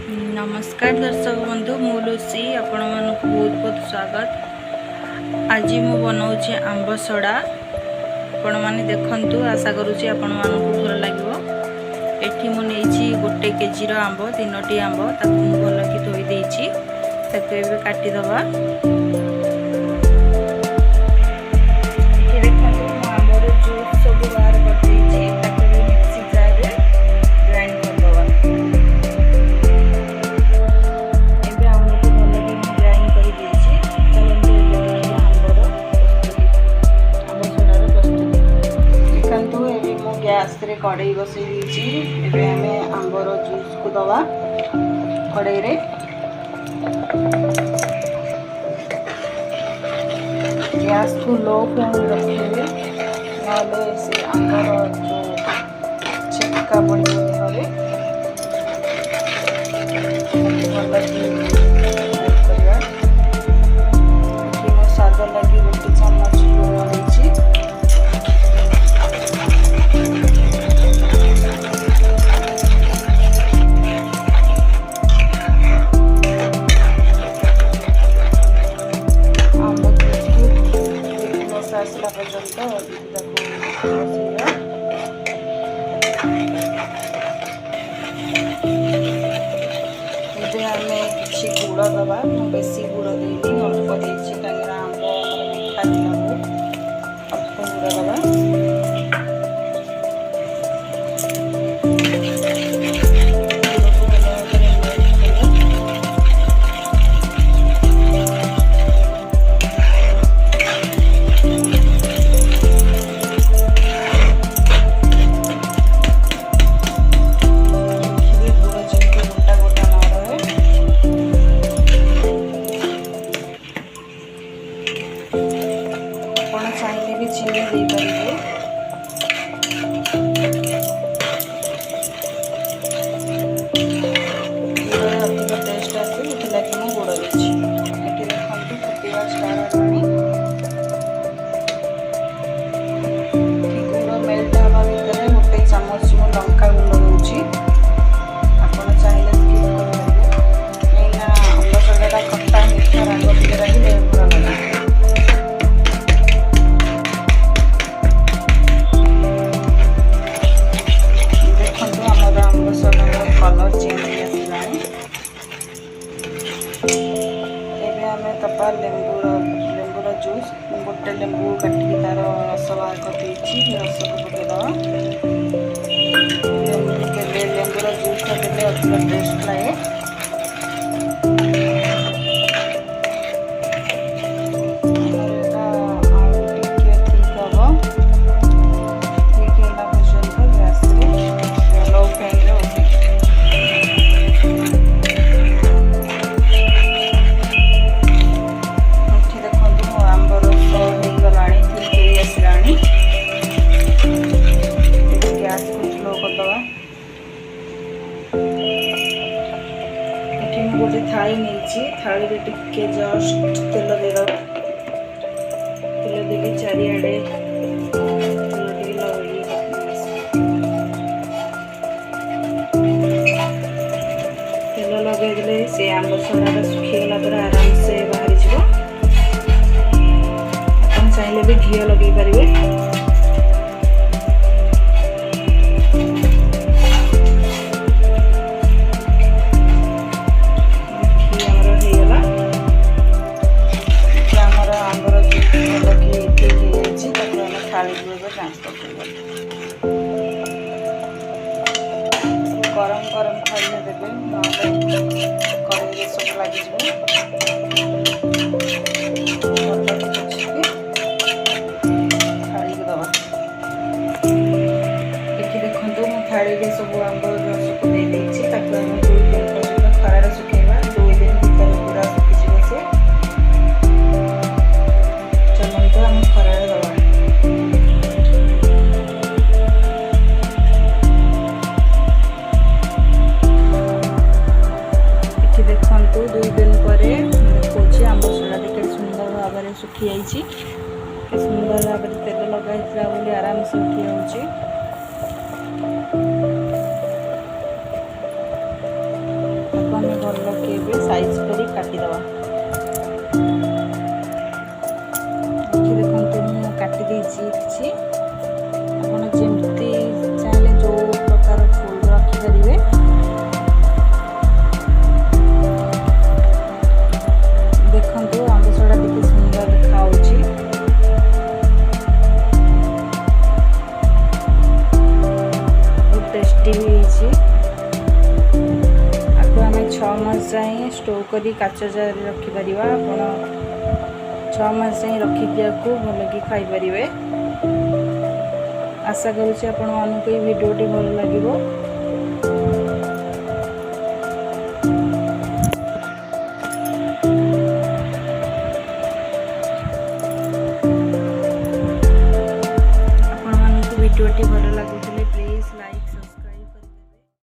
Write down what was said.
नमस्कार दर्शक बंधु मु लुसी आपण मानक बहुत बहुत स्वागत। आज मु बनाऊे आंब सड़ा आपण मैंने देखंतु आशा करुँची आपण मानक भल लगे। एठी मु नहीं गोटे केजी आंब 3टी आंब ताकू भल कि धोई देछि ताकू एबे काटी दबा। गैस रे कड़ई बसई दीजिए आम आंबर जूस को दवा कड़ई रे। गैस को लो फ्लेम रखिए ना से आंबर जो छिटका पड़े स्वाद लगी गोटे चम्मच लुण देछि। आसला पर्यंत आम कि गुड़ दबा बेसी गुड़ देनी अल्प देती कहीं आंब मिठा दिनू अल्प गुड़ दबा। चाहिए भी चीनी दे पारे अधिक टेस्ट आसे लगे मुझे गुड़ देती देखते फुटवा स्टार्ट गुड़ मेल्ट हवा भितर गोटे चामच मु लंका गुंड दूसरी आप चाहिए कहीं आंब सड़ाटा खट्टा मीठा रंग टे रही भल लगे। कलर चेंज तपा लेंबूर जूस गोटे लेंबू काटिक तार रस बाहर कर रस को पकईदवा। लेंबूर जूस देते अधिक टेस्ट लगे। गोटे थाली नहीं थाली रे टिके जस्ट तेल देद तेल देके चारिआडे तेल लगे देले से आंब सड़ाटा सुखीगला पर आराम से बाहरी जीव। आप चाहिए भी घी लगे पारे गरम गरम खाइले देवे ना कड़े सब लगे थाली दवा। ये देखो मु थाली सब आंब रस को दे देछि ताकू हम 2 दिन पर्यंत खरार सुखेबा 2 दिन भीतर पूरा सुखी से चलते हम खरार दवा। देखु 2 दिन पर देखिए आंब सड़ा के सुंदर भाव में सुखी जाइए सुंदर भाव में तेल लगाई आराम से उठी जाऊँगी। आम भल साइज कर काटिदेवा। देखते मुझे काटी किसी आप जमती चाहिए जो प्रकार फूल रखिपारे। देखु आंबसड़ा टे सुंदर देखा बहुत टेस्टी भी आपको आम 6 मास जाए स्टोर कर काच जार रखिपर। आप 6 मास जाए रखिकी भल कि खाईपर। आशा करुँच आपण मानक भिडियोटी भल लगे।